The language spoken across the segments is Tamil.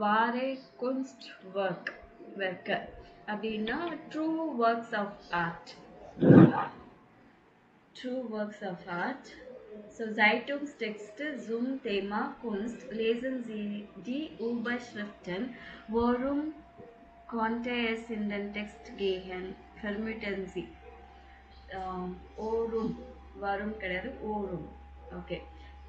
wahre Kunstwerk Werke அப்படின்னா true works of art. True works of art. So Zeitungstext zum Thema Kunst lesen Sie die Überschriften, worum konnte es in den Text gehen? Vermuten Sie. Worum, warum கிடையாது worum. Okay.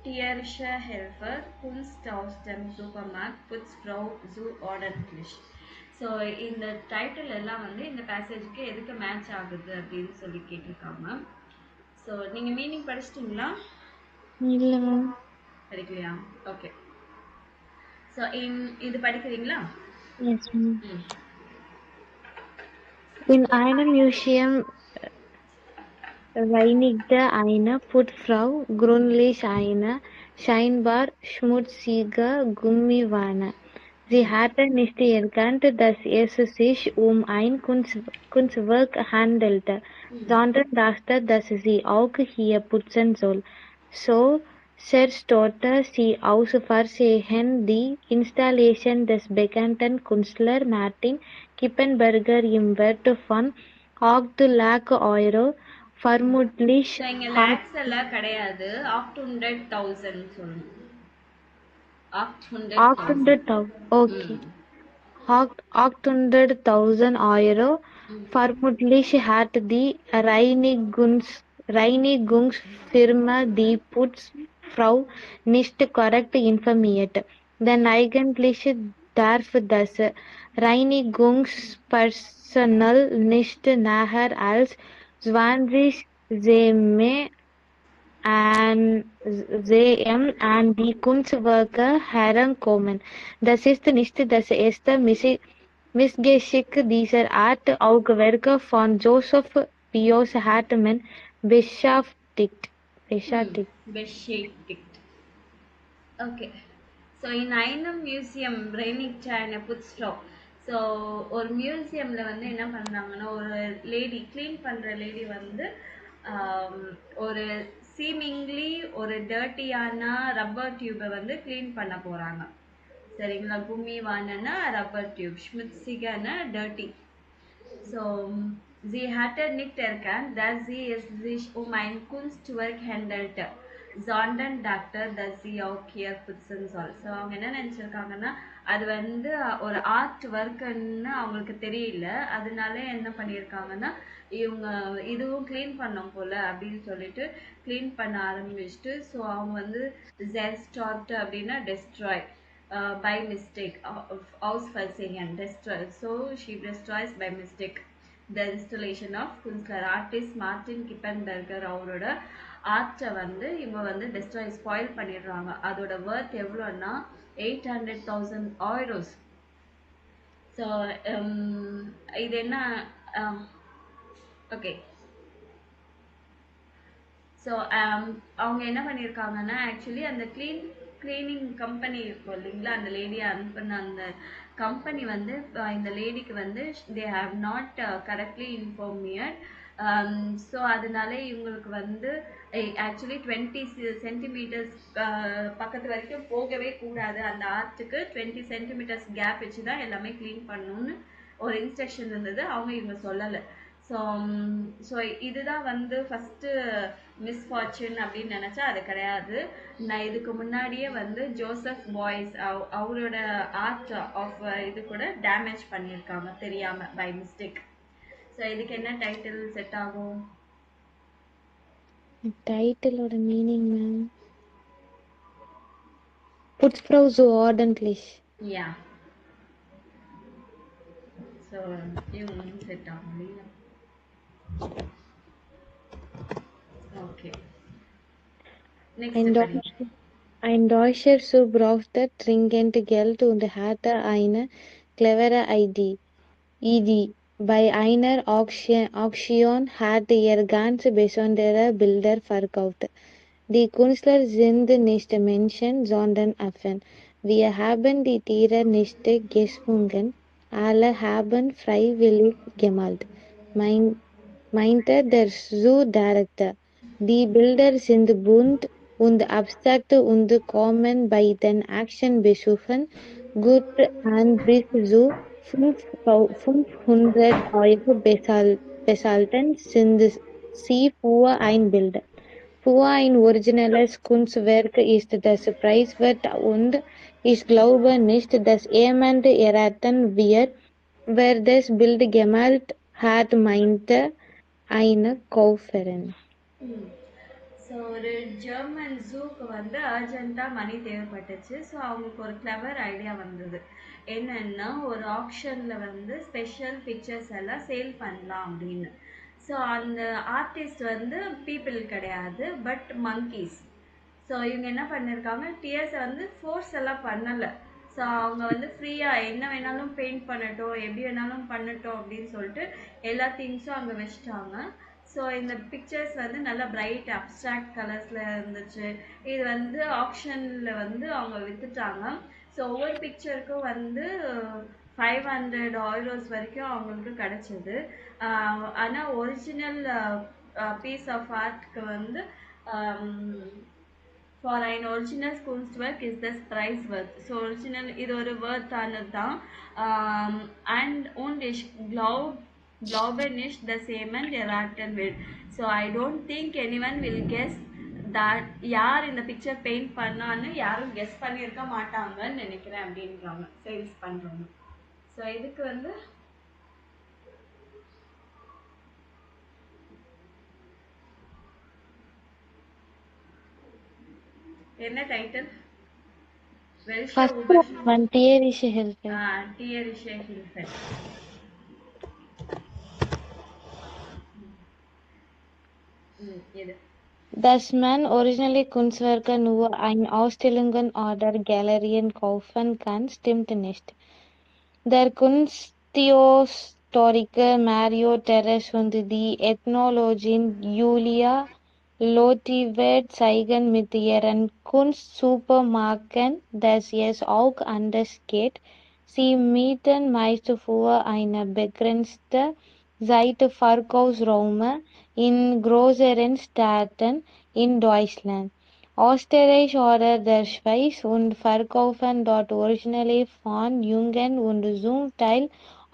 Tierische Helfer, Kunst aus dem Supermarkt, Putzfrau zu ordentlich. So இந்த டைட்டில் எல்லாம் வந்து இந்த பேசேஜுக்கு எதுக்கு மேட்ச் ஆகுது அப்படின்னு சொல்லி கேட்டிருக்காங்க. ஸோ நீங்கள் மீனிங் படிச்சிட்டிங்களா? இல்லை மேம். படிக்கலையா? ஓகே. ஸோ இது படிக்கிறீங்களா? Yes ma'am. In einem Museum reinigte eine Putzfrau gründlich eine scheinbar schmutzige Gummiwanne. Sie hatte nicht erkannt, dass es sich um ein Kunstwerk handelte, sondern dachte, dass sie auch hier putzen soll. So zerstörte sie aus Versehen die Installation des bekannten Künstlers Martin Kippenberger im Wert von 8 Lakh Euro. Vermutlich இங்க லேக்ஸ் எல்லாம் கிடையாது, 800,000 சொல்லணும். 800,000. Okay. 800,000 Euro. Vermutlich hat die Reinigungsfirma die Putzfrau nicht korrekt informiert. Denn eigentlich darf das Reinigungspersonal nicht näher als 20 cm an die Kunstwerke herankommen. Das ist nicht das erste Missgeschick dieser Art. Auch Werke von Joseph Pius Hartmann beschäftigt. Okay. So இன் ஐனம் மியூசியம் ரெய்னிக்ட் அண்ட் புட்ஸ்ஃப்ரோ. ஸோ ஒரு மியூசியமில் வந்து என்ன பண்ணாங்கன்னா, ஒரு லேடி க்ளீன் பண்ணுற லேடி வந்து ஒரு சீமிங்லி ஒரு டர்ட்டியான ரப்பர் டியூப்பை வந்து க்ளீன் பண்ண போகிறாங்க. சரிங்களா? கும்மிவானா rubber tube, schmutzigana dirty. So sie hatte nicht erkannt, dass sie es sich um ein Kunstwerk handelte, sondern dachte, dass sie auch hier putzen soll. So அவங்க என்ன நினச்சிருக்காங்கன்னா, அது வந்து ஒரு ஆர்ட் ஒர்க்குன்னு அவங்களுக்கு தெரியல. அதனால என்ன பண்ணியிருக்காங்கன்னா, இவங்க இதுவும் க்ளீன் பண்ணோம் போல அப்படின்னு சொல்லிட்டு க்ளீன் பண்ண ஆரம்பிச்சுட்டு, ஸோ அவங்க வந்து zerstört அப்படின்னா destroy. By mistake, aus Versehen, destroy. So she destroys by mistake the installation of Künstler artist Martin Kippenberger. அவரோட ஆர்ட்டை வந்து இவங்க வந்து டெஸ்ட்ராய் ஸ்பாயில் பண்ணிடுறாங்க. அதோட ஒர்த் எவ்வளோன்னா 800,000 euros. ஸோ இது என்ன? ஓகே. ஸோ அவங்க என்ன பண்ணியிருக்காங்கன்னா, ஆக்சுவலி அந்த கிளீனிங் கம்பெனி இருக்கும் இல்லைங்களா, அந்த லேடியை அனுப்பின அந்த கம்பெனி வந்து இந்த லேடிக்கு வந்து they have not correctly informed. So அதனால இவங்களுக்கு வந்து ஆக்சுவலி 20 சென்டிமீட்டர்ஸ் பக்கத்து வரைக்கும் போகவே கூடாது. அந்த ஆர்ட்டுக்கு 20 சென்டிமீட்டர்ஸ் கேப் வச்சு தான் எல்லாமே க்ளீன் பண்ணணும்னு ஒரு இன்ஸ்ட்ரக்ஷன் இருந்தது. அவங்க இவங்க சொல்லலை. ஸோ இதுதான் வந்து ஃபஸ்ட்டு மிஸ்ஃபார்ச்சூன் அப்படின்னு நினச்சா அது கிடையாது. நான் இதுக்கு முன்னாடியே வந்து ஜோசப் பாய்ஸ் அவரோட ஆர்ட் ஆஃப் இது கூட டேமேஜ் பண்ணியிருக்காங்க தெரியாமல், பை மிஸ்டேக். ஸோ இதுக்கு என்ன டைட்டில் செட் ஆகும்? டைட்டிலோட meaning ma'am, Putzfrau so ordentlich. Yeah. So இவங்க செட் ஆகும் இல்லையா? Okay. Ein Deutscher so brauchte dringend Geld und hatte eine clevere Idee. Bei einer Auktion hat er ganz besondere Bilder verkauft. Die Künstler sind nicht Menschen, sondern Affen. Wir haben die Tiere nicht gezwungen. Alle haben freiwillig gemalt, meinte der Zoo-Director. Die Bilder sind bunt und abstrakt und kommen bei den Actionbesuchern Gut Anbricht zu 500 Euro bezahlten, sind sie für ein Bild. Für ein originelles Kunstwerk ist das preiswert und ich glaube nicht, dass jemand erraten wird, wer das Bild gemalt hat, meinte eine Käuferin. So ஒரு ஜெர்மன் ஜூக்கு வந்து அர்ஜென்ட்டாக மணி தேவைப்பட்டுச்சு. ஸோ அவங்களுக்கு ஒரு கிளவர் ஐடியா வந்தது. என்னன்னா ஒரு ஆக்ஷனில் வந்து ஸ்பெஷல் பிக்சர்ஸ் எல்லாம் சேல் பண்ணலாம் அப்படின்னு. ஸோ அந்த ஆர்டிஸ்ட் வந்து பீப்புள் கிடையாது, பட் மங்கீஸ். ஸோ இவங்க என்ன பண்ணியிருக்காங்க, டியர்ஸை வந்து ஃபோர்ஸ் எல்லாம் பண்ணலை. ஸோ அவங்க வந்து ஃப்ரீயாக என்ன வேணாலும் பெயிண்ட் பண்ணட்டும், எப்படி வேணாலும் பண்ணட்டும் அப்படின்னு சொல்லிட்டு எல்லா திங்ஸும் அங்கே வச்சுட்டாங்க. ஸோ இந்த பிக்சர்ஸ் வந்து நல்லா பிரைட் அப்ட்ராக்ட் கலர்ஸில் இருந்துச்சு. இது வந்து ஆப்ஷனில் வந்து அவங்க விற்றுட்டாங்க. ஸோ ஒவ்வொரு பிக்சருக்கும் வந்து 500 euros வரைக்கும் அவங்களுக்கு கிடச்சிது. ஆனால் ஒரிஜினல் பீஸ் ஆஃப் ஆர்ட்க்கு வந்து for an original Kunstwerk is this price worth. So original இது ஒரு worth ஆனது தான். And und ich glaube nicht the same and erraten will. So I don't think anyone will guess that யார் இந்த பிக்சர் பெயிண்ட் பண்ணான்னு யாரும் கெஸ் பண்ணியிருக்க மாட்டாங்கன்னு நினைக்கிறேன் அப்படின்றாங்க சேல்ஸ் பண்ணுறவங்க. ஸோ இதுக்கு வந்து என்ன title? Tierische Hilfe. Tierische Hilfe. Dass man originally Kunstwerke nur in Ausstellungen oder Galerien kaufen kann, stimmt nicht. Der Kunsthistoriker Mario Terres und die Ethnologin Julia Lotived zeigen mit ihren Kunstsupermärkten, dass es auch anders geht. Sie mieten meist für eine begrenzte Zeit Verkaufsräume in größeren Städten in Deutschland, Österreich oder der Schweiz und verkaufen dort Originale von jungen und zum Teil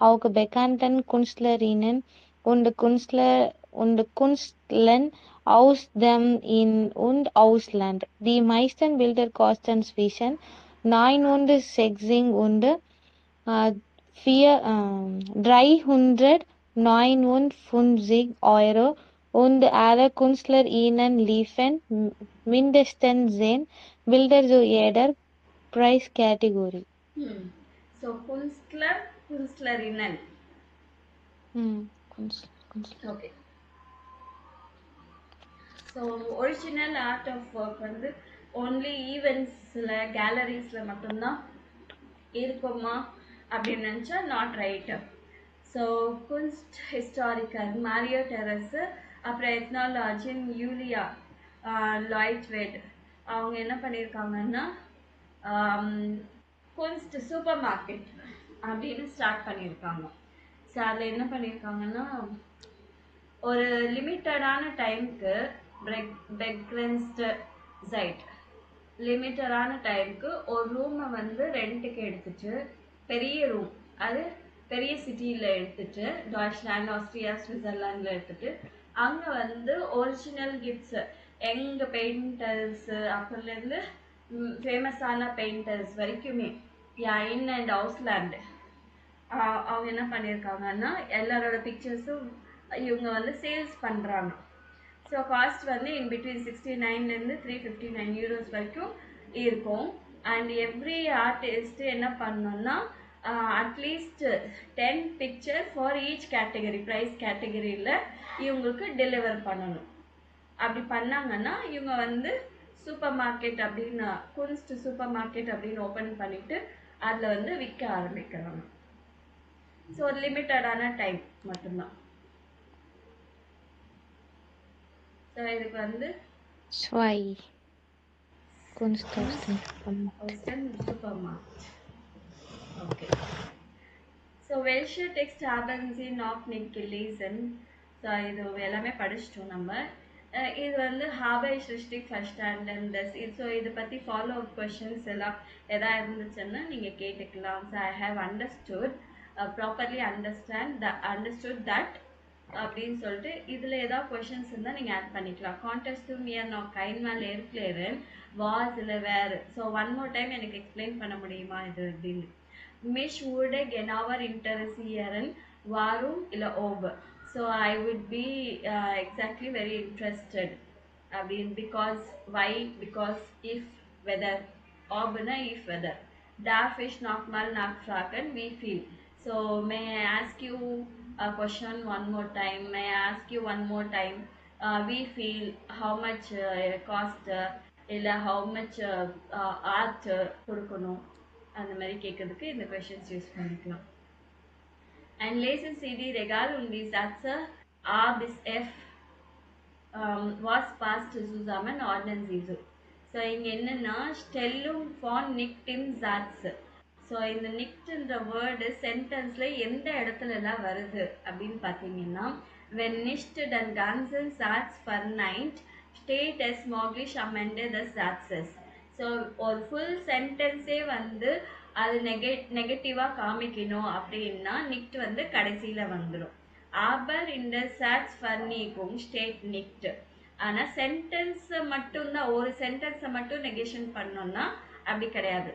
auch bekannten Künstlerinnen und Künstlern aus dem In- und Ausland. Die meisten Bilder kosten zwischen 9 und 6 und 359 Euro und alle KünstlerInnen liefern mindestens 10 Bilder zu jeder Preiskategorie. So Künstler, Künstlerinnen. Künstler. Okay. So original art of work வந்து ஓன்லி ஈவெண்ட்ஸில் கேலரிஸில் மட்டும்தான் இருக்குமா அப்படின்னு நினச்சா நாட் ரைட்டு. ஸோ குன்ஸ்ட் ஹிஸ்டாரிக்கர் மாரியோ டெரஸு, அப்புறம் எத்னாலஜின் யூலியா லாய்ட்வேட் அவங்க என்ன பண்ணியிருக்காங்கன்னா குன்ஸ்ட் சூப்பர் மார்க்கெட் அப்படின்னு ஸ்டார்ட் பண்ணியிருக்காங்க. ஸோ அதில் என்ன பண்ணியிருக்காங்கன்னா ஒரு லிமிட்டடான டைமுக்கு லிமிட்டடான டைமுக்கு ஒரு ரூமை வந்து ரெண்ட்டுக்கு எடுத்துட்டு, பெரிய ரூம் அது பெரிய சிட்டியில் எடுத்துட்டு, டாய்ச்லாண்ட், ஆஸ்திரியா, சுவிட்சர்லாண்டில் எடுத்துட்டு அங்கே வந்து ஒரிஜினல் கிஃப்ட்ஸு எங்கள் பெயிண்டர்ஸு அப்போலேருந்து ஃபேமஸான பெயிண்டர்ஸ் வரைக்குமே இன் அண்ட் அவுஸ்லாண்டு அவங்க என்ன பண்ணியிருக்காங்கன்னா எல்லாரோட பிக்சர்ஸும் இவங்க வந்து சேல்ஸ் பண்ணுறாங்க. ஸோ காஸ்ட் வந்து இன் பிட்வீன் 69 359 euros வரைக்கும் இருக்கும். அண்ட் எவ்ரி ஆர்டிஸ்ட்டு என்ன பண்ணோன்னா at least 10 picture for each category price கேட்டகரியில் இவங்களுக்கு டெலிவர் பண்ணணும். அப்படி பண்ணாங்கன்னா இவங்க வந்து சூப்பர் மார்க்கெட் அப்படின்னு குன்ஸ்ட் சூப்பர் மார்க்கெட் அப்படின்னு ஓப்பன் பண்ணிவிட்டு அதில் வந்து விற்க ஆரம்பிக்கிறாங்க. ஸோ ஒரு லிமிட்டடான டைம் மட்டும்தான். ஸோ இதுக்கு வந்து Supermarkt. Okay. So welche Text haben Sie noch nicht gelesen? So இது எல்லாமே படிச்சிட்டோம் நம்ம. இது வந்து habe ich richtig verstanden das so இதை பற்றி ஃபாலோ அப் கொஷின்ஸ் எல்லாம் எதா இருந்துச்சுன்னா நீங்கள் கேட்டுக்கலாம். So I have understood properly understood that அப்படின்னு சொல்லிட்டு இதில் ஏதாவது கொஷின்ஸ் இருந்தால் நீங்கள் ஆட் பண்ணிக்கலாம். கான்டெஸ்ட் மியர் நான் கைன் மேலே ஏற்கலேரன் வாஸ் இல்லை வேறு. ஸோ ஒன் மோர் டைம் எனக்கு எக்ஸ்பிளைன் பண்ண முடியுமா இது அப்படின்னு. மிஷ் ஊடே கெனாவர் இன்டர்சியரன் வாரும் இல்லை over. So I would be exactly very interested. I mean, because why? Because if weather, obna if weather. Darf ich nochmal nachfragen, wie viel? So may I ask you a question one more time? May I ask you one more time? We feel how much cost illa how much art கொடுக்கணும் அந்த மாதிரி கேட்கறதுக்கு இந்த questions யூஸ் பண்ணிக்கலாம். Ein leses CD Regal und die Sätze A bis F was passt zusammen ordnen Sie so. So இங்கே என்னென்னா ஸ்டெல்லும் ஃபான் நிக்டின் சாட்ஸ். ஸோ இந்த நிக்ட்ன்ற வேர்டு சென்டென்ஸில் எந்த இடத்துலலாம் வருது அப்படின்னு பார்த்தீங்கன்னா when nicht den ganzen Satz verneint steht es möglich am Ende des Satzes. So ஒரு ஃபுல் சென்டென்ஸே வந்து அது நெகட்டிவாக காமிக்கணும் அப்படின்னா நிக்ட் வந்து கடைசியில் வந்துடும். ஆபர் இந்த சாட்ஸ் ஃபர்னிக்கும் ஸ்டேட் நிக்ட். ஆனால் சென்டென்ஸை மட்டும்தான் ஒரு சென்டென்ஸை மட்டும் நெகேஷன் பண்ணோம்னா அப்படி கிடையாது.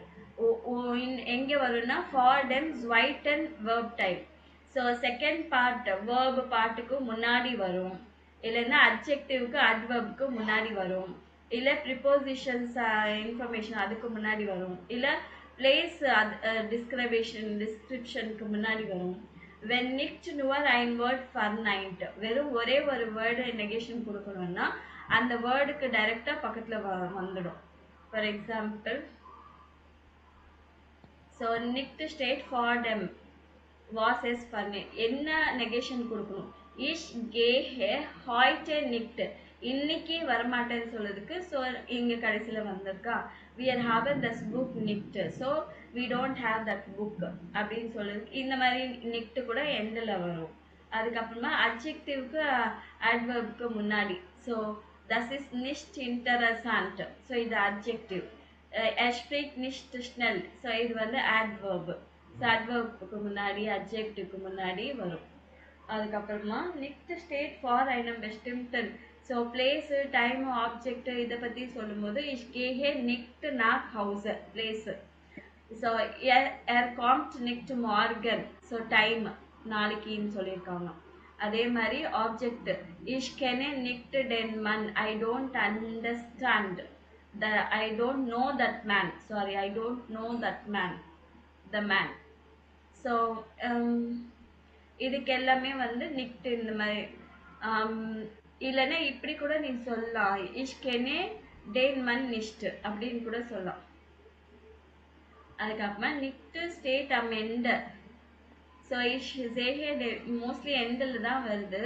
எங்கே வரும்னா ஃபார் டெம் ஸ்வைட்டன் வேர்ப் type. So second part verb பார்ட்டுக்கு முன்னாடி வரும், இல்லைன்னா அட்ஜெக்டிவ்க்கு அட்வர்ப்க்கு முன்னாடி வரும், இல்லை ப்ரிப்போசிஷன்ஸ் இன்ஃபர்மேஷன் அதுக்கு முன்னாடி வரும், இல்லை பிளேஸ் டிஸ்கிரிப்ஷனுக்கு முன்னாடி வரும். when nicht nur ein word verneint, வெறும் ஒரே ஒரு வேர்டு நெகேஷன் கொடுக்கணும்னா அந்த வேர்டுக்கு டைரெக்டாக பக்கத்தில் வந்துடும். For example so nicht steht for them was es verneint. என்ன நெகேஷன் கொடுக்கணும்? ich gehe heute nicht, இன்னைக்கு வரமாட்டேன்னு சொல்றதுக்கு. ஸோ இங்கே கடைசியில் வந்திருக்கா we are having this book nicht, so we don't have that book அப்படின்னு சொல்றதுக்கு இந்த மாதிரி நிக்ட் கூட எண்டில் வரும். அதுக்கப்புறமா அட்ஜெக்டிவ்க்கு அட்வர்ப்க்கு முன்னாடி. So das ist nicht interessant, so இது adjective. er spricht nicht schnell, so இது வந்து அட்வர்ப். ஸோ அட்வர்ப்க்கு முன்னாடி அட்ஜெக்டிவ்க்கு முன்னாடி வரும். அதுக்கப்புறமா நிக்ட் ஸ்டேட் ஃபார் ஐனம் பெஸ்டிம்டன். ஸோ பிளேஸு டைமு ஆப்ஜெக்ட் இதை பற்றி சொல்லும்போது ich gehe nicht nach Hause place. So er kommt nicht morgen, so time நாளைக்குன்னு சொல்லியிருக்காங்க. அதே மாதிரி object ich kenne nicht den Mann, I don't understand, I don't know that man, sorry I don't know that man, the man. So இதுக்கு எல்லாமே வந்து நிக்ட் இந்த மாதிரி. இல்லைன்னா இப்படி கூட நீ சொல்லலாம் ich kenne den Mann nicht அப்படின்னு கூட சொல்லலாம். அதுக்கப்புறமா நிக்ட் ஸ்டேட் am end. So ich sehe mostly எண்டில் தான் வருது.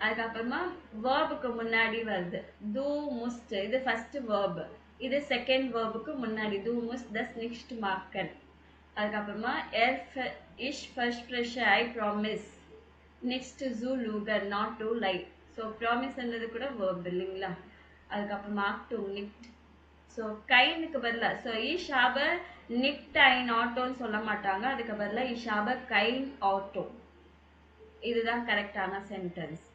அதுக்கப்புறமா வேர்புக்கு முன்னாடி வருது. du musst இது ஃபர்ஸ்ட் வேர்பு, இது செகண்ட் வேர்புக்கு முன்னாடி du musst das nicht machen. அதுக்கப்புறமா ich verspreche I promise nicht zu lügen, not to lie. So ப்ராமிஸ்ன்றது கூட வேர்ப் இல்லைங்களா. அதுக்கப்புறமா டு நிக்ட். ஸோ கைனுக்கு பதிலாக so ich habe nicht ein Autoன்னு சொல்ல மாட்டாங்க, அதுக்கு பதிலாக ich habe kein Auto. இதுதான் கரெக்டான சென்டென்ஸ்.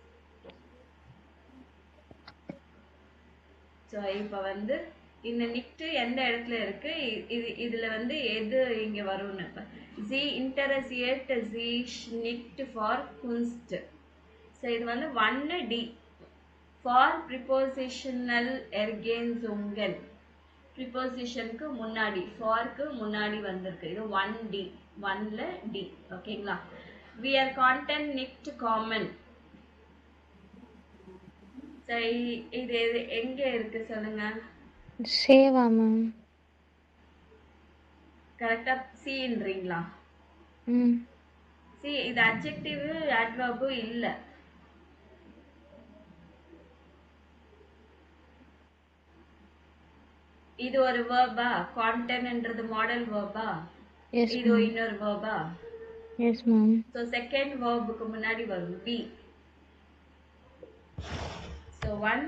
ஸோ இப்போ வந்து இந்த நிக்ட் எந்த இடத்துல இருக்கு, இதுல வந்து எது இங்க வரும்னு. sie interessiert sich nicht for Kunst. So இது வந்து 1D ஃபார் ப்ரிப்போசிஷனல் எர்கேன்ஸுங்கல். ப்ரிப்போசிஷனுக்கு முன்னாடி ஃபார்க்கு முன்னாடி வந்திருக்கு. இது 1D 1ல D. ஓகேங்களா. we are content nicht common. So இது எங்க இருக்கு சொல்லுங்க. சேவா மேம். கரெக்டா சின்றீங்களா? சி இது அட்ஜெக்டிவ் அட்வர்பு இல்ல. இது ஒரு வேர்பா? கான்டென்ட்ன்றது மாடல் வேர்பா? இது இன்னொரு வேர்பா? Yes ma'am. சோ செகண்ட் வேர்புக்கு முன்னாடி வரும் B. So 1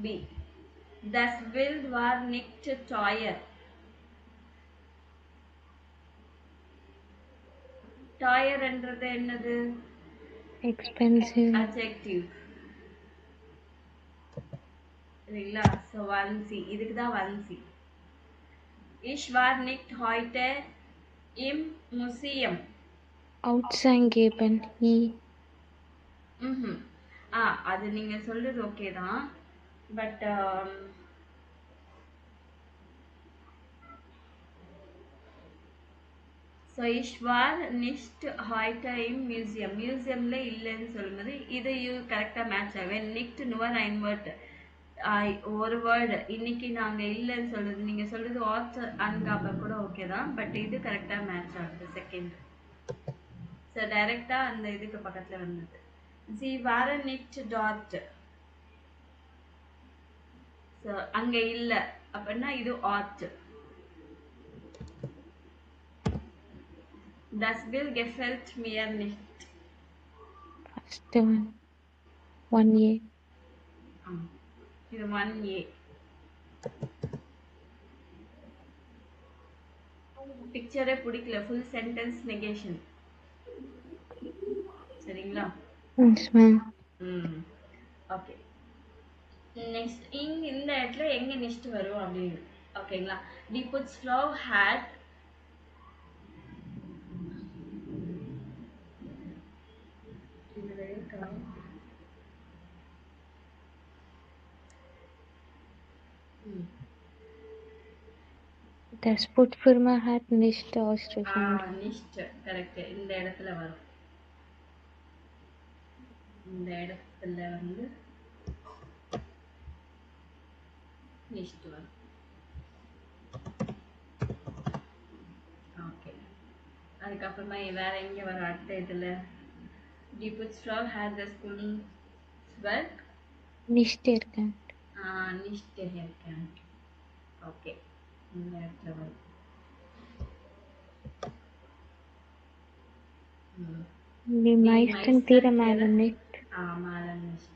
B. Das Bild war nicht teuer. Teuer என்றது என்னது? Expensive. Adjective. சரிங்களா? So 1C. இதுக்கு தான் 1C. Ich war nicht heute im Museum. Outseingeben. I. ம்ஹும். அது நீங்க சொல்றது ஓகே தான். But so ich war nicht heute im Museum. மியூசியம்ல இல்லைன்னு சொல்லும்போது இது கரெக்டாக மேட்ச் ஆகும். நிக்ட் நுவர் ஐன்வர்ட் ஒரு வேர்டு இன்னைக்கு நாங்க இல்லைன்னு சொல்றது நீங்க சொல்றது வாட்ஸ் அன்காப கூட ஓகே தான். பட் இது கரெக்டாக மேட்ச் ஆகுது செகண்ட். ஸோ டைரக்டா அந்த இதுக்கு பக்கத்துல வந்தது. Sie waren nicht dort. So அங்க இல்ல அப்படின்னா இது ought. Das Bild gefällt mir nicht. First one. 1A. இது 1A. பிக்சரே பிடிக்கல. Full sentence negation. சரிங்களா? Yes, ma'am. ஓகே. நெக்ஸ்ட் இந்த இடத்துல எங்க நெக்ஸ்ட் வரும் அப்படின்னு ஓகேங்களா? Die Putzfrau had Das Putzfirma hat nicht ausgeschrieben. nicht correct. இந்த இடத்துல வரும். இந்த இடத்துல வந்து nicht வரும். ஓகே. அதுக்கப்புறமா வேற எங்க வரும் அடுத்த இதுல? Die Putzfrau hat das Kunstwerk Nicht erkannt. nicht erkannt. Okay. இந்த இடத்துல வரும். Die meisten Tiere malen nicht. malen nicht.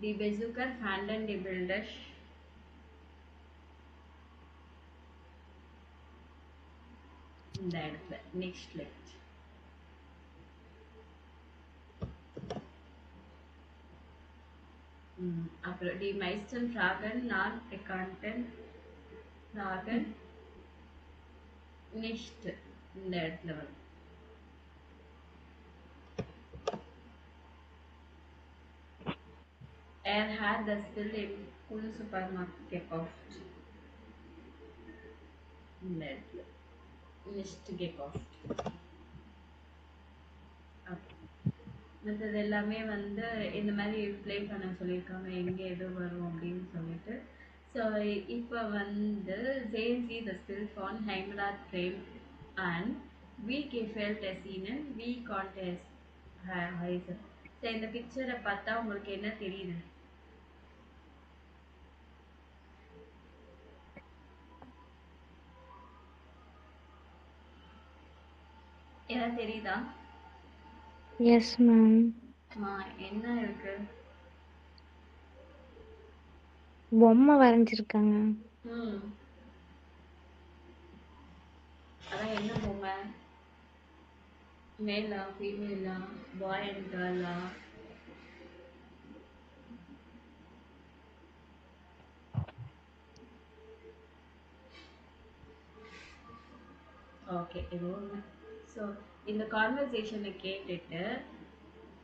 Die Besucher fanden die Bilder இந்த இடத்துல நெக்ஸ்ட் லெக்ட். அப்புறம் die meisten Fragen nach erkannten Fragen nicht இந்த இடத்துல வரும். Er hat das Bild im Kunstsupermarkt gekauft. இந்த இடத்துல nicht gekauft. மற்றது எல்லாமே வந்து இந்த மாதிரி ப்ளே பண்ண சொல்லியிருக்காங்க எங்க எது வரும் அப்படின்னு சொல்லிட்டு. ஸோ இப்போ வந்து sehen Sie das Bild von Heimat Frame and wie gefällt es Ihnen? Wie konnte es heißen? So இந்த பிக்சரை பார்த்தா உங்களுக்கு என்ன தெரியுது? என்ன தெரியுதா? Yes, ma'am. என்ன இருக்கு? பொம்மை வரைஞ்சிருக்காங்க. அதான் என்ன பொம்மை? மேலா ஃபீமேலா பாய் அண்ட் கேர்ளா? ஓகே. இது ஒன்று. ஸோ இந்த கான்வர்சேஷனை கேட்டுட்டு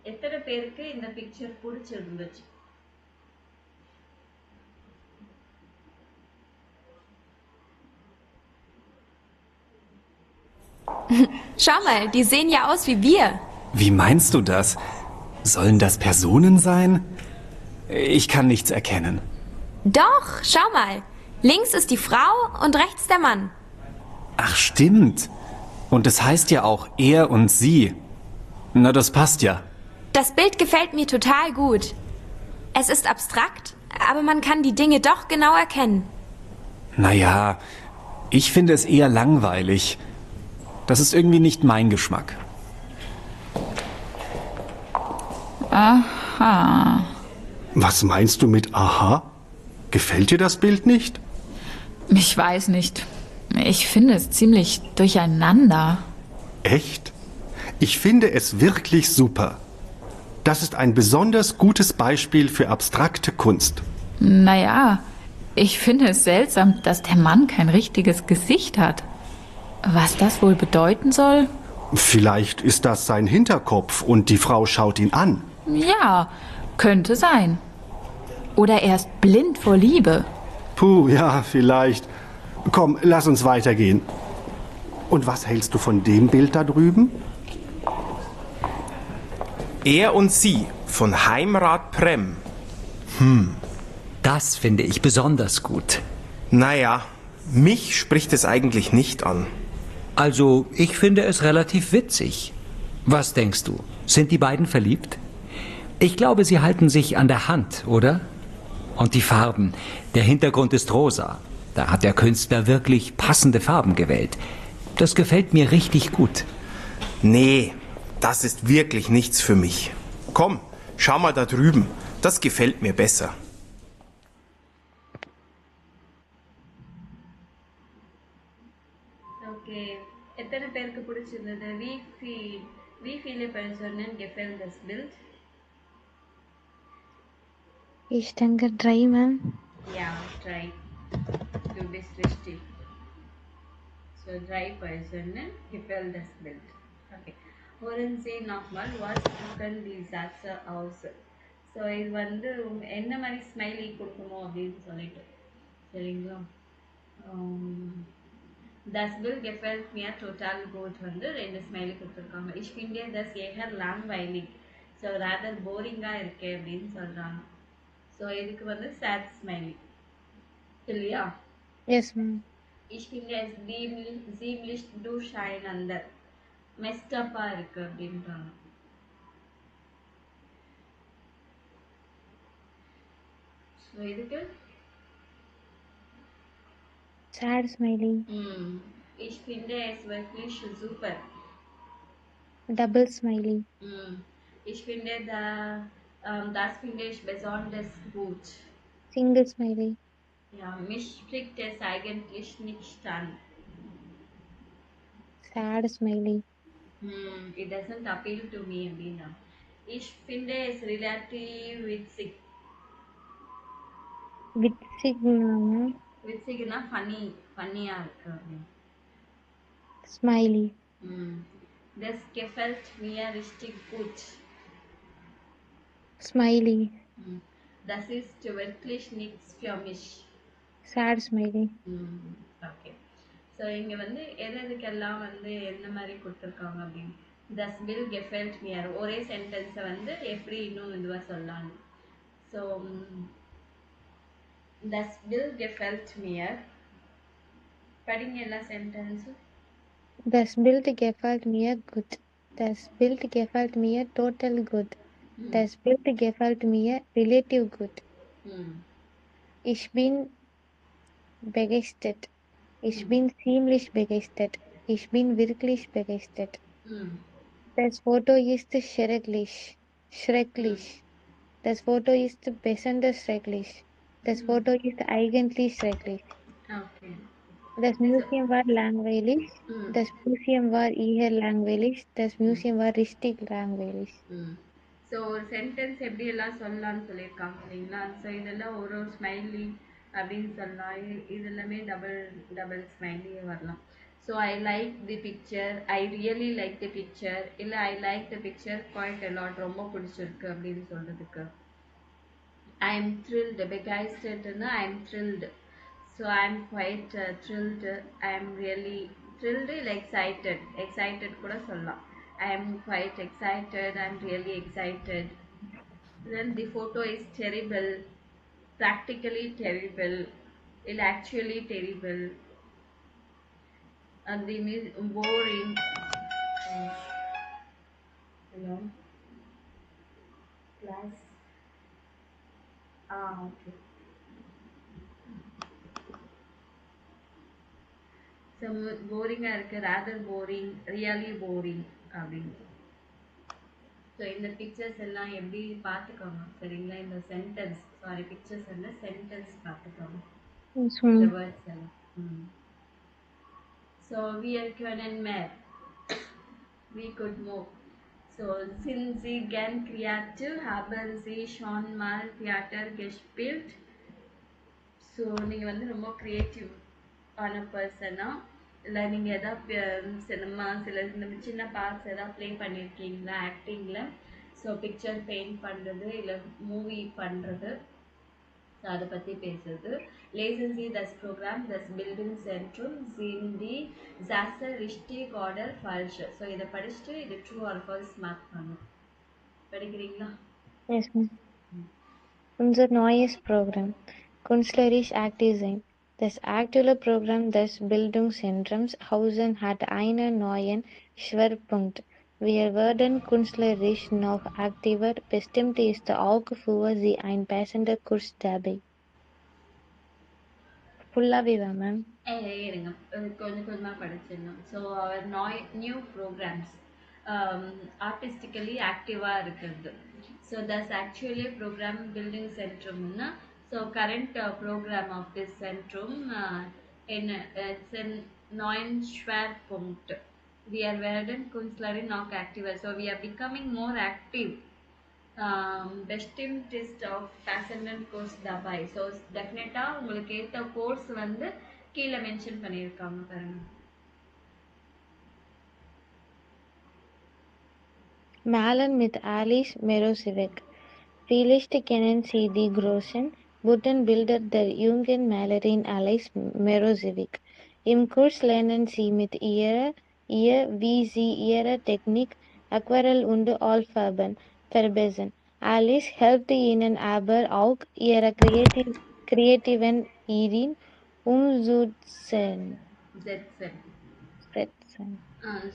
எத்தனை பேருக்கு இந்த பிக்சர் பிடிச்சிருந்துச்சு? Schau mal, die sehen ja aus wie wir. Wie meinst du das? Sollen das Personen sein? Ich kann nichts erkennen. Doch, schau mal. Links ist die Frau und rechts der Mann. Ach, stimmt. Und es heißt ja auch er und sie. Na, das passt ja. Das Bild gefällt mir total gut. Es ist abstrakt, aber man kann die Dinge doch genau erkennen. Naja, ich finde es eher langweilig. Das ist irgendwie nicht mein Geschmack. Aha. Was meinst du mit aha? Gefällt dir das Bild nicht? Ich weiß nicht. Ich finde es ziemlich durcheinander. Echt? Ich finde es wirklich super. Das ist ein besonders gutes Beispiel für abstrakte Kunst. Naja, ich finde es seltsam, dass der Mann kein richtiges Gesicht hat. Was das wohl bedeuten soll? Vielleicht ist das sein Hinterkopf und die Frau schaut ihn an. Ja, könnte sein. Oder er ist blind vor Liebe. Puh, ja, vielleicht. Komm, lass uns weitergehen. Und was hältst du von dem Bild da drüben? Er und sie von Heimrat Prem. Das finde ich besonders gut. Naja, mich spricht es eigentlich nicht an. Also, ich finde es relativ witzig. Was denkst du? Sind die beiden verliebt? Ich glaube, sie halten sich an der Hand, oder? Und die Farben. Der Hintergrund ist rosa. Da hat der Künstler wirklich passende Farben gewählt. Das gefällt mir richtig gut. Nee, das ist wirklich nichts für mich. Komm, schau mal da drüben. Das gefällt mir besser. Okay, எத்தனை பேருக்கு பிடிச்சிருந்தது? Wie viele Personen gefällt das Bild? Ich denke 3, Ma'am. Ja, 3. Du bist richtig. So 3 Personen gefällt das Bild. Okay. Hören Sie nochmal, was drucken die Sätze aus? So இது வந்து என்ன மாதிரி ஸ்மைலி கொடுக்கணும் அப்படின்னு சொல்லிட்டு சரிங்களா. Das Bild gefällt mir total gut வந்து 2 ஸ்மைலி கொடுத்துருக்காங்க. Ich finde das eher langweilig. So rather போரிங்காக இருக்கே அப்படின்னு சொல்கிறாங்க. ஸோ இதுக்கு வந்து sad ஸ்மைலி இல்லையா? Yes, ma'am. Ich finde es ziemlich durcheinander. Messed up-ஆ இருக்கு அப்படின்றாங்க. ஸோ இதுக்கு Sad smiley. Ich finde es wirklich super. Double smiley. Ich finde das finde ich besonders gut. Single smiley. Ja, mich spricht es eigentlich nicht an. Sad smiley. It doesn't appeal to me அப்படின்னா. Ich finde es relativ witzig. Witzig, ma'am. விட்சிக்னா ஃபன்னியா இருக்கு அப்படின்னு. Smiley. Das gefällt mir richtig gut. Smiley. Das ist wirklich nichts für mich. Sad smiley. Okay. So இங்கே வந்து எதுக்கெல்லாம் வந்து எந்த மாதிரி கொடுத்துருக்காங்க அப்படின்னு. Das Bild gefällt mir ஒரே சென்டென்ஸை வந்து எப்படி இன்னும் இதுவாக சொல்லலாம். So Das Bild gefällt mir. படிங்க எல்லா சென்டென்ஸும். Das Bild gefällt mir gut. Das Bild gefällt mir total gut. Das Bild gefällt mir relativ gut. Ich bin begeistert. Ich bin ziemlich begeistert. Ich bin wirklich begeistert. Das Foto ist schrecklich. Schrecklich. Das Foto ist besonders schrecklich. Das Foto ist eigentlich schrecklich. Okay. Das Museum war langweilig. Das Museum war eher langweilig. Das Museum war richtig langweilig. So ஒரு சென்டென்ஸ் எப்படியெல்லாம் சொல்லலாம்னு சொல்லியிருக்காங்க இல்லைங்களா. ஸோ இதெல்லாம் ஒரு ஸ்மைலி அப்படின்னு சொல்லலாம். இது எல்லாமே டபுள் ஸ்மைலி வரலாம். So I like the picture, I really like the picture, இல்லை I like the picture quite a lot, ரொம்ப பிடிச்சிருக்கு அப்படின்னு சொல்கிறதுக்கு. ஐ எம் த்ரில்டு, பெகைஸ்டட்னா I am thrilled. So I am quite thrilled, I am really thrilled இல்லை எக்ஸைட்டட் கூட சொல்லலாம். I am quite excited, I am really excited. Then the photo is terrible, practically terrible, it actually terrible. And the boring. Hello? Class? Okay. So boring-ஆ இருக்கு, rather boring, really boring அப்படின்னு. ஸோ இந்த பிக்சர்ஸ் எல்லாம் எப்படி பார்த்துக்கோங்க சரிங்களா? இந்த சென்டென்ஸ் பிக்சர்ஸ் எல்லாம் சென்டென்ஸ் பார்த்துக்கோங்க Yes, இந்த ma'am. வேர்ட்ஸ் எல்லாம். So wir können mehr, we could move. So sind Sie gern kreativ, haben Sie schon mal Theater gespielt? So நீங்கள் வந்து ரொம்ப க்ரியேட்டிவ் ஆன பர்சனா இல்லை நீங்கள் எதாவது சினிமா சில இந்த சின்ன பார்ட்ஸ் எதாவது ப்ளே பண்ணியிருக்கீங்களா ஆக்டிங்கில்? ஸோ பிக்சர் பெயிண்ட் பண்ணுறது இல்லை மூவி பண்ணுறது, ஸோ அதை பற்றி பேசுறது. Lesen Sie das Programm des Bildungszentrums, sind die Sätze richtig oder falsch? So இதை படிச்சுட்டு இது ட்ரூ ஆர் ஃபால்ஸ் மார்க் பண்ணும். படிக்கிறீங்களா? Yes, ma'am. Unser neues Programm, Künstlerisch aktiv sein. Das aktuelle Programm des Bildungszentrums Hausen hat einen neuen Schwerpunkt. Wir werden künstlerisch noch aktiver. Bestimmt ist auch für Sie ein passender Kurs dabei. ஃபுல்லாகவே வா மேம்? இருங்க கொஞ்சம் கொஞ்சமாக படிச்சிடணும். ஸோ அவர் நியூ ப்ரோக்ராம்ஸ் ஆர்டிஸ்டிக்கலி ஆக்டிவாக இருக்கிறது. So that's actually programme building சென்ட்ரம்னா so current programme of this சென்ட்ரம் என்ன இட்ஸ் என் neuen Schwerpunkt. We are werden Künstlerin noch aktiver. So we are becoming more active. Bestimmt ist auf passenden Kurs dabei. So டெஃபினட்டாக உங்களுக்கு ஏற்ற கோர்ஸ் வந்து கீழே மென்ஷன் பண்ணியிருக்காங்க பாருங்க. Malen mit Alice Merosevich. Vielleicht kennen Sie die großen, bunten Bilder der jungen Malerin Alice Merosevich. Im Kurs lernen Sie mit ihr, wie Sie Ihre Technik, Aquarell und Ölfarben verbessern. Alice hilft Ihnen aber auch, Ihre kreativen Ideen umzusetzen.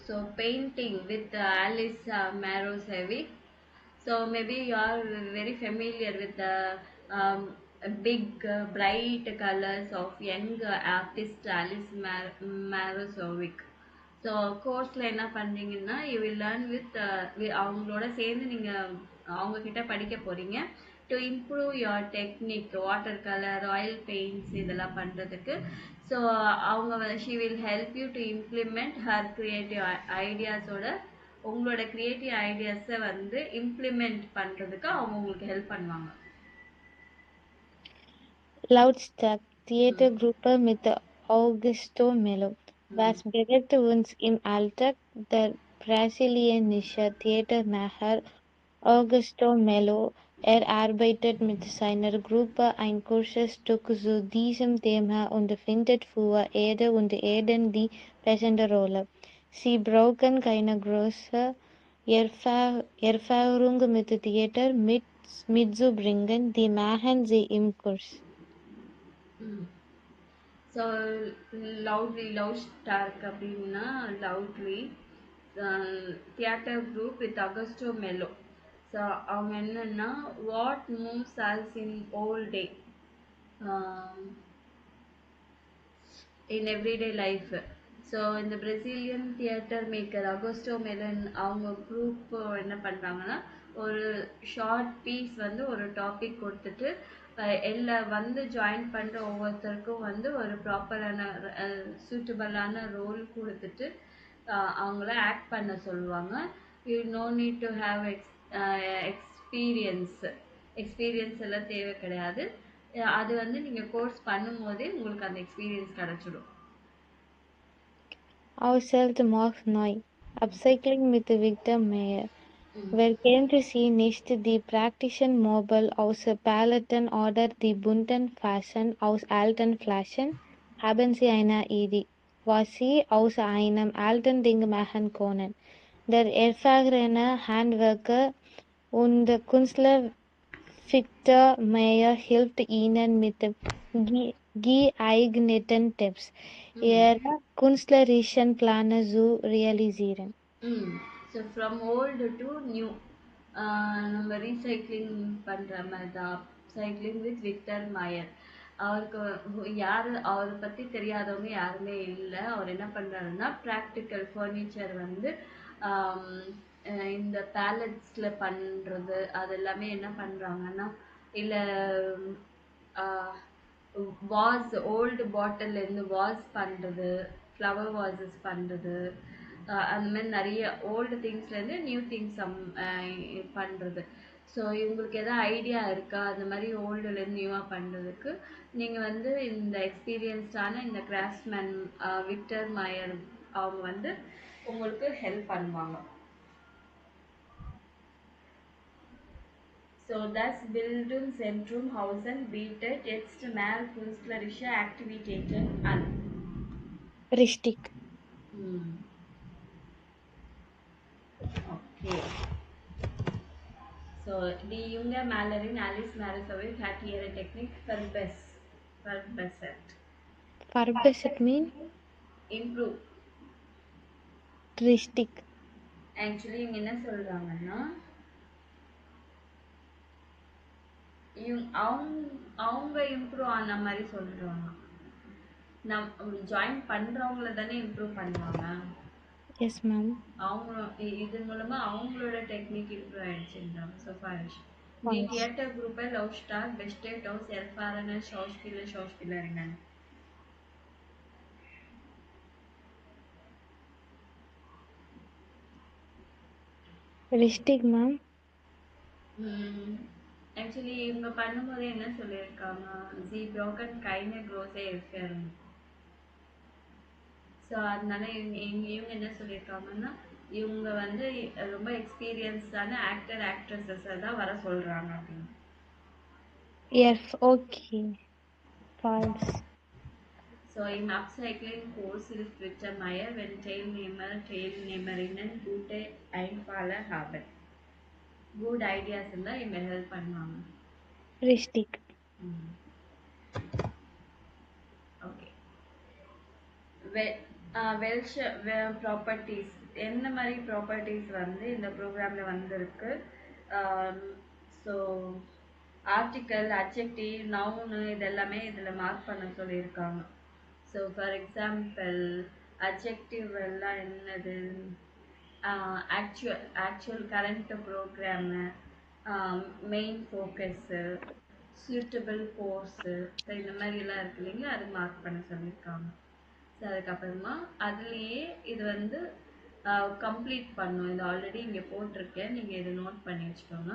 So painting with Alice Marosevic. So maybe you are very familiar with the big bright colors of young artist Alice Marosevic. So கோர்ஸில் என்ன பண்ணுறீங்கன்னா யூ வில் லேர்ன் வித் அவங்களோட சேர்ந்து நீங்கள் அவங்கக்கிட்ட படிக்க போகிறீங்க to improve your technique, watercolour, oil paints இதெல்லாம் பண்ணுறதுக்கு. ஸோ அவங்க she will help you to implement her creative ஐடியாஸோட உங்களோட க்ரியேட்டிவ் ஐடியாஸை வந்து இம்ப்ளிமெண்ட் பண்ணுறதுக்கு அவங்க உங்களுக்கு ஹெல்ப் பண்ணுவாங்க. Lautstark Theatergruppe mit Augusto Melo. Was bewegt uns im Alltag? Der brasilianische Theatermacher Augusto Melo erarbeitet mit seiner Gruppe ein Kursstück zu diesem Thema und findet für Erde und Erden die passende Rolle. Sie brauchen keine große Erfahrung mit Theater mitzubringen, die machen sie im Kurs. So லவ் ஸ்டார்க் அப்படின்னா lovely theatre group with Augusto மெலோ. ஸோ அவங்க என்னன்னா what moves us in all day in everyday life. So இந்த பிரசிலியன் தியேட்டர் மேக்கர் அகஸ்டோ மெலன் அவங்க குரூப் என்ன பண்ணுறாங்கன்னா ஒரு ஷார்ட் பீஸ் வந்து ஒரு டாபிக் கொடுத்துட்டு எல்லா வந்து ஜாயின் பண்ணுற ஒவ்வொருத்தருக்கும் வந்து ஒரு ப்ராப்பரான சூட்டபிளான ரோல் கொடுத்துட்டு அவங்கள ஆக்ட் பண்ண சொல்லுவாங்க. You know need to have experience எல்லாம் தேவை கிடையாது. அது வந்து நீங்கள் கோர்ஸ் பண்ணும்போதே உங்களுக்கு அந்த எக்ஸ்பீரியன்ஸ் கிடச்சிடும். Außert Mark neu. Upcycling mit Victor Meyer. Wer kennt sie nicht die praktischen Möbel aus Paletten oder die bunten Flaschen aus alten Flaschen? Haben Sie eine Idee, was Sie aus einem alten Ding machen können? Der erfahrene Handwerker und Künstler Victor Meyer hilft Ihnen mit geeigneten Tipps, Ihre künstlerischen Pläne zu realisieren. So from old to new நம்ம ரீசைக்ளிங் பண்ணுற மாதிரி தான் சைக்ளிங் வித் விக்டர் மயர். அவருக்கு அவரை பற்றி தெரியாதவங்க யாருமே இல்லை. அவர் என்ன பண்ணுறாருன்னா ப்ராக்டிக்கல் ஃபர்னிச்சர் வந்து இந்த பேலட்ஸ்ல பண்றது அது எல்லாமே என்ன பண்றாங்கன்னா இல்ல வாஸ் ஓல்டு பாட்டில்ல இருந்து வாஸ் பண்றது, ஃப்ளவர் வாசஸ் பண்றது, அந்த மாதிரி நிறைய ஓல்டு திங்ஸ்ல இருந்து நியூ திங்ஸ் பண்றது. ஸோ இவங்களுக்கு எதாவது ஐடியா இருக்கா அந்த மாதிரி ஓல்டுல இருந்து நியூவா பண்றதுக்கு? நீங்க வந்து இந்த எக்ஸ்பீரியன்ஸ்டான இந்த கிராஃப்ட்ஸ்மேன் விக்டர் மயர் அவங்க வந்து உங்களுக்கு ஹெல்ப் பண்ணுவாங்க. So das Bildungszentrum bietet jetzt mehr künstlerische Aktivitäten an. Richtig. Okay. So die junge Malerin Alice Marisowitsch hat ihre Technik verbessert. Verbessert mean? Improve. Richtig. Actually இவங்க என்ன சொல்றாங்கன்னா அவங்க இம்ப்ரூவ் ஆன மாதிரி சொல்றாங்க. ஜாயின் பண்றவங்கள தானே இம்ப்ரூவ் பண்ணுவாங்க. Yes, ma'am. அவங்க இது மூலமா அவங்களோட டெக்னிக் இம்ப்ரூவ் ஆயிடுச்சுன்றாங்க. So falsch. Die Theatergruppe Laufstark besteht aus erfahrenen Schauspielerinnen. Richtig, ma'am. Actually இவங்க பண்ணும்போது என்ன சொல்லியிருக்காங்க, sie brauchen keine große Erfahrung. So அதனால இவங்க என்ன சொல்லியிருக்காங்கன்னா இவங்க வந்து ரொம்ப எக்ஸ்பீரியன்ஸ்டான ஆக்ட்ரஸஸை தான் வர சொல்றாங்க அப்படின்னு. Yes, okay. False. So im Upcycling-Kurs hilft Victor Meyer, wenn Teilnehmerinnen gute Einfalle haben. Good ideas இருந்தால் இவங்க ஹெல்ப் பண்ணுவாங்க. Richtig. ஓகே. welche ப்ராப்பர்ட்டிஸ் என்ன மாதிரி ப்ராப்பர்ட்டிஸ் வந்து இந்த ப்ரோக்ராமில் வந்திருக்கு? ஸோ ஆர்டிக்கல், அட்ஜெக்டிவ், நவுனு இதெல்லாமே இதில் மார்க் பண்ண சொல்லியிருக்காங்க. ஸோ ஃபார் எக்ஸாம்பிள் அட்ஜெக்டிவ் எல்லாம் என்னது? Actual current programme, main focus, suitable course, so இந்த மாதிரிலாம் இருக்கு இல்லைங்களா, அது மார்க் பண்ண சொல்லியிருக்காங்க. ஸோ அதுக்கப்புறமா அதுலேயே இது வந்து கம்ப்ளீட் பண்ணும். இது ஆல்ரெடி இங்கே போட்டிருக்கேன், நீங்கள் இதை நோட் பண்ணி வச்சுக்கோங்க.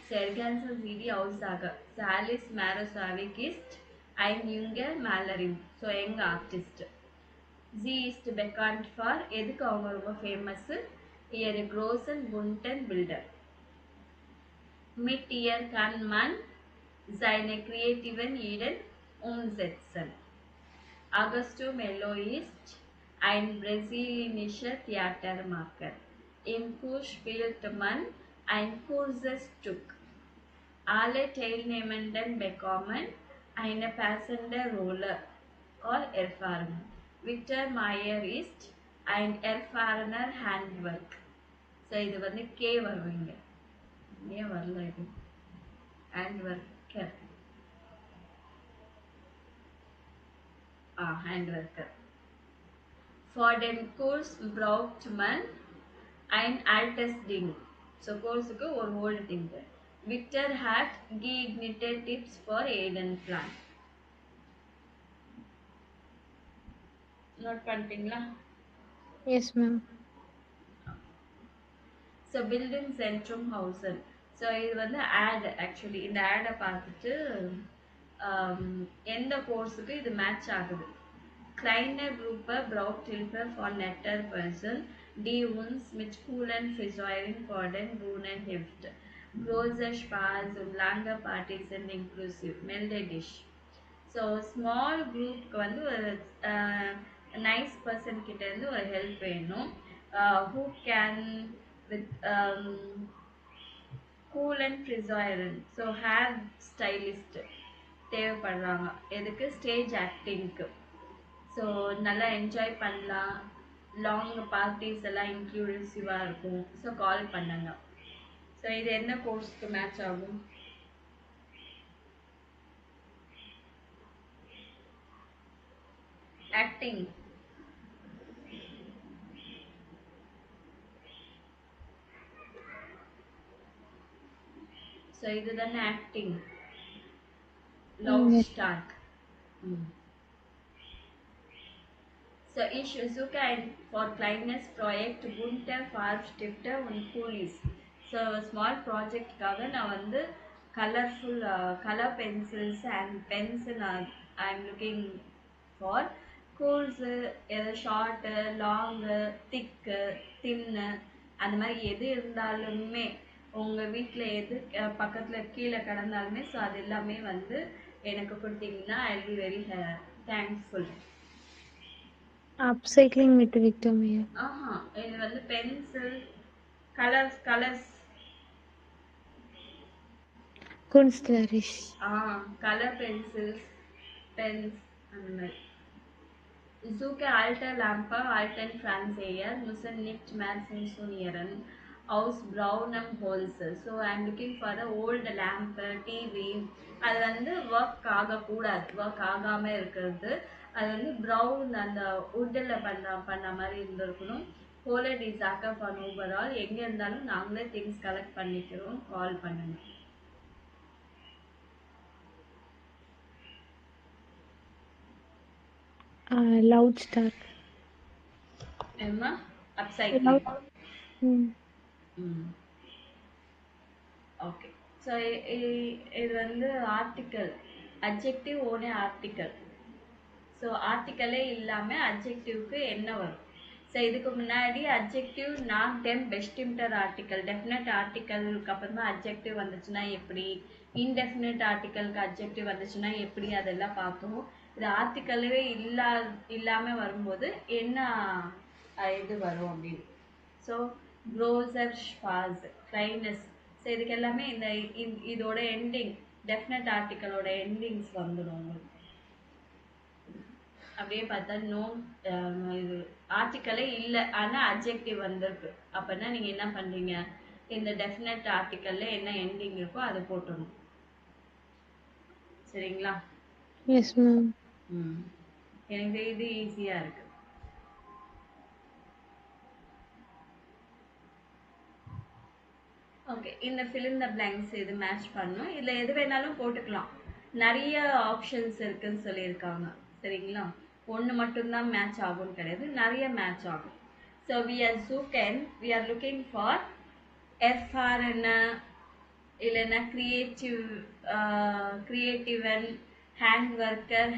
Serganser wie die Aussage. Alice Marisowitsch ist ein junger Malerin. So எங்கள் artist. Sie ist bekannt for எதுக்கு அவங்க ரொம்ப famous? ihre großen bunten Bilder. Mit ihr kann man seine kreativen Ideen umsetzen. Augusto Melo ist ein brasilianischer Theatermacher. Im Kurs spielt man ein kurzes Stück. Alle Teilnehmenden bekommen eine passende Rolle or Erfahrung. Victor Meyer ist ein erfahrener Handwerk. So இது வந்து கே வருவீங்க, ஏன் வரல இது? Handwerker. Handwerker. For den Kurs braucht man ein altes Ding. So கோர்ஸுக்கு ஒரு old thing. Victor hat geeignete Tipps for Eden Plan. Note பண்ணிட்டீங்களா? Yes, ma'am. ஸோ பில்டிங் சென்ட்ரம் ஹவுசன். ஸோ இது வந்து ஆட். ஆக்சுவலி இந்த ஆடை பார்த்துட்டு எந்த கோர்ஸுக்கு இது மேட்ச் ஆகுது? Kleine Gruppe braucht Hilfe von netter Person, die uns mit coolen Friseuren vor den Brunnen hilft. Große Spaß und lange Partys sind inclusive. Melde dich. So small குரூப்க்கு வந்து ஒரு நைஸ் பர்சன் கிட்ட இருந்து ஒரு ஹெல்ப் வேணும். Who can with cool and ஃப்ரிசாயரன். ஸோ ஹேர் ஸ்டைலிஸ்ட் தேவைப்படுறாங்க. எதுக்கு? ஸ்டேஜ் ஆக்டிங்க்கு. ஸோ நல்லா என்ஜாய் பண்ணலாம், லாங் பார்ட்டிஸ் எல்லாம் இன்க்ளூசிவாக இருக்கும். ஸோ கால் பண்ணுங்க. ஸோ இது என்ன கோர்ஸ்க்கு மேட்ச் ஆகும்? ஆக்டிங். ஸோ இதுதானே ஆக்டிங் லவுட் ஸ்டார்க். So ich suche ein for kleines Projekt bunte Farbstifte und Kulis. So small project காக நான் வந்து colorful color pencils and pens I am looking for. Cools short, long, thick, thin அந்த மாதிரி எது இருந்தாலுமே உங்க வீட்ல எது பக்கத்துல கீழே கிடந்தாலுமே ஸோ அது எல்லாமே வந்து எனக்கு கொடுத்தீங்கன்னா I will be very thankful. Upcycling with Victor Mayer. இது வந்து pencil colours Künstlerisch. Colour pencils pens அந்த மாதிரி. Suche alte Lampe, alten Fernseher, müssen nicht mehr funktionieren, aus braunem Holz. So I am looking for a old lamp, TV. அது வந்து ஒர்க் ஆகக்கூடாது, ஒர்க் ஆகாம இருக்கிறது. அது வந்து ப்ரௌன் அந்த உட்டில் பண்ண மாதிரி இருந்திருக்கணும். ஹோலட் இஸ் ஆக்கப் ஃபார் ஓவரால். எங்கே இருந்தாலும் நாங்களே திங்ஸ் கலெக்ட் பண்ணிக்கிறோம், கால் பண்ணுங்க. Lautstark. Emma, upcycling. Okay so இது வந்து ஆர்டிக்கல் அட்ஜெக்டிவ் ஓனே ஆர்டிக்கல். ஸோ ஆர்டிக்கலே இல்லாமல் அட்ஜெக்டிவ்க்கு என்ன வரும்? ஸோ இதுக்கு முன்னாடி அட்ஜெக்டிவ் நாட் டெம் பெஸ்டிம்டர் ஆர்டிக்கல் டெஃபினட் ஆர்டிக்கலுக்கு அப்புறமா அட்ஜெக்டிவ் வந்துச்சுன்னா எப்படி, இன்டெஃபினட் ஆர்டிக்கலுக்கு அட்ஜெக்டிவ் வந்துச்சுன்னா எப்படி அதெல்லாம் பார்த்தோம். இது ஆர்டிக்கலே இல்லாமல் வரும்போது என்ன இது வரும் அப்படின்னு. ஸோ க்ரோசர் ஸ்பாஸ் க்ளைனஸ். ஸோ இதுக்கு எல்லாமே இதோட எண்டிங் டெஃபினட் ஆர்டிக்கலோட எண்டிங்ஸ் வந்துடும் உங்களுக்கு. அப்படியே பார்த்தா இது ஆர்டிக்கலே இல்லை ஆனால் அட்ஜெக்டிவ் வந்திருக்கு அப்படின்னா நீங்கள் என்ன பண்ணுறீங்க, இந்த டெஃபினட் ஆர்டிக்கல்ல என்ன எண்டிங் இருக்கோ அதை போட்டுடணும். சரிங்களா? Yes ma'am. எனக்கு இது ஈஸியாக இருக்கு. ஓகே இந்த fill in the blanks இது மேட்ச் பண்ணணும். இதில் எது வேணாலும் போட்டுக்கலாம், நிறைய ஆப்ஷன்ஸ் இருக்குன்னு சொல்லியிருக்காங்க. சரிங்களா? ஒன்று மட்டும்தான் மேட்ச் ஆகும்னு கிடையாது, நிறைய மேட்ச் ஆகும். So we are looking for erfahrene இல்லைன்னா கிரியேட்டிவன் ஹேண்ட் ஒர்க்கர்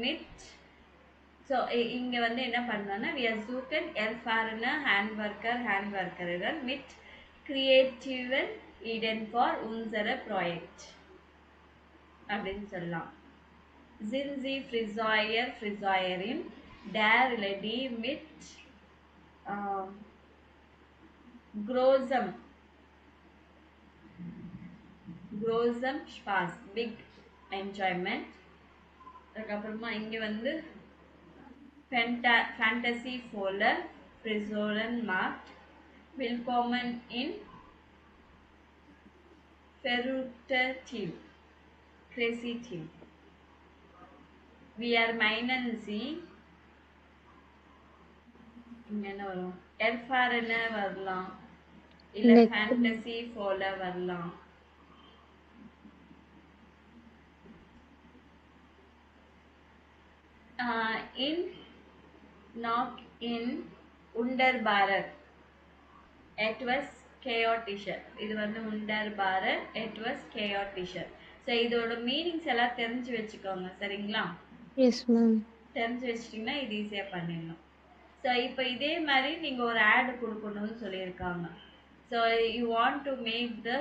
மிட். ஸோ இங்கே வந்து என்ன பண்ணலாம்னா we are suchen erfahrene Handwerkerinnen mit creativen Ideen for unsere Projekt அப்படின்னு சொல்லலாம். Sind Sie Friseurin der Lady mit großem Spaß, big enjoyment. அதுக்கப்புறமா இங்கே வந்து Fantasy Voller Frisuren macht Willkommen in verrückter Team, crazy team. Wir meinen Sie இங்க என்ன வரும், erfahrene வரலாம், இல்ல fantasy voller வரலாம். In knock in wunderbare etwas chaotischer. இது வந்து wunderbare etwas chaotischer. ஸோ இதோட மீனிங்ஸ் எல்லாம் தெரிஞ்சு வச்சுக்கோங்க. சரிங்களா? Yes ma'am. தெரிஞ்சு வச்சிட்டிங்கன்னா இது ஈஸியாக பண்ணிடலாம். ஸோ இப்போ இதே மாதிரி நீங்கள் ஒரு ஆடு கொடுக்கணும்னு சொல்லியிருக்காங்க. So you want to make the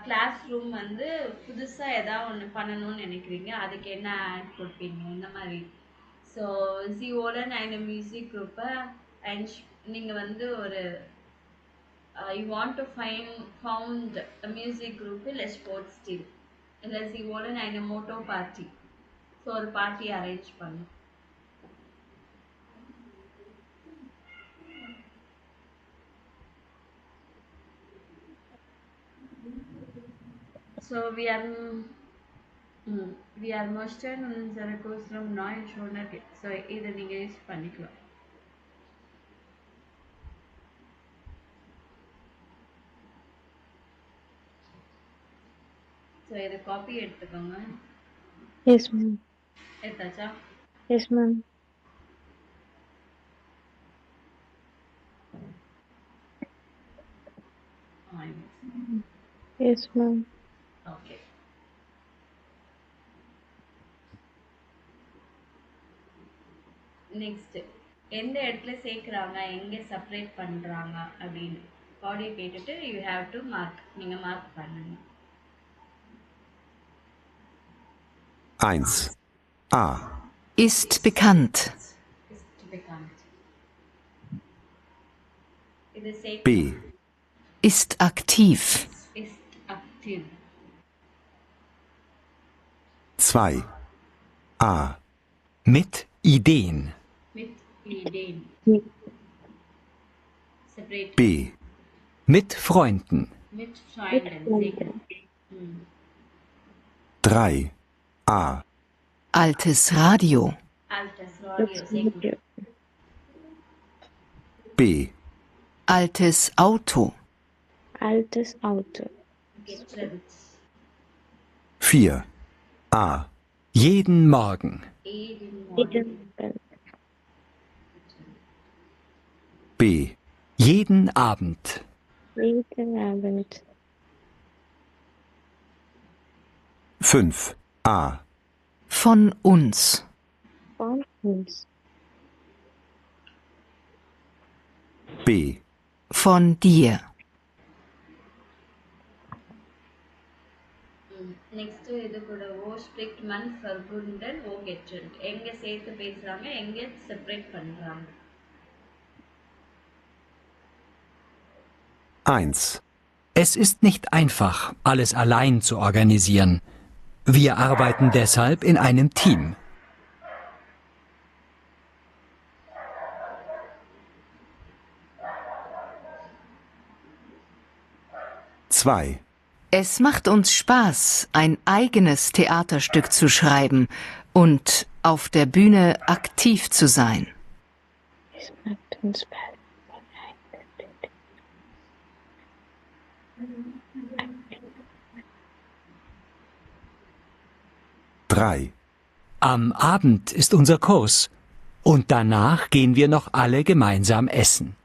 classroom வந்து புதுசாக எதாவது ஒன்று பண்ணணும்னு நினைக்கிறீங்க, அதுக்கு என்ன ஆட் கொடுப்பீங்க இந்த மாதிரி. ஸோ ஜியோடன் அண்ட் மியூசிக் குரூப்பை அண்ட் நீங்கள் வந்து ஒரு you want to found music group இல்லை ஸ்போர்ட்ஸ் டீம் இல்லை ஜியோடன் அண்ட் மோட்டோ பார்ட்டி. ஸோ ஒரு பார்ட்டி அரேஞ்ச் பண்ணும். So we are mostern unsere Kursrum neu schon. So இதை நீங்க யூஸ் பண்ணிக்கலாம். ஸோ இதை காப்பி எடுத்துக்கோங்க. Yes, ma'am. எடுத்தாச்சா? Yes, ma'am. Yes, ma'am. Okay. Next எந்த இடத்துல சேர்க்குறாங்க, எங்கே செப்பரேட் பண்ணுறாங்க அப்படின்னு ஆடியோ கேட்டுட்டு யூ ஹேவ் டு மார்க். நீங்கள் மார்க் பண்ணுங்க. 1. A. Ist bekannt. Ist bekannt. இது B. Ist aktiv. Ist aktiv. 2. A. Mit Ideen. Mit Ideen. Separate. B. Mit Freunden. Mit Freunden. Sehr gut. 3. A. Altes Radio. Altes Radio. Sehr gut. B. Altes Auto. Altes Auto. Getrennt. 4. A. Jeden Morgen. Jeden Morgen. B. Jeden Abend. Jeden Abend. 5. A. Von uns. Von uns. B. Von dir. Next இது கூட ஓ ஸ்ட்ரிக்ட் மன் ஃபர்புண்டன் ஓ கெட்ரண்ட். எங்கே சேர்த்து பேசுகிறாங்க, எங்கே செப்பரேட் பண்ணுறாங்க. 1. Es ist nicht einfach, alles allein zu organisieren. Wir arbeiten deshalb in einem Team. 2. Es macht uns Spaß, ein eigenes Theaterstück zu schreiben und auf der Bühne aktiv zu sein. Es macht uns Spaß. 3. Am Abend ist unser Kurs und danach gehen wir noch alle gemeinsam essen.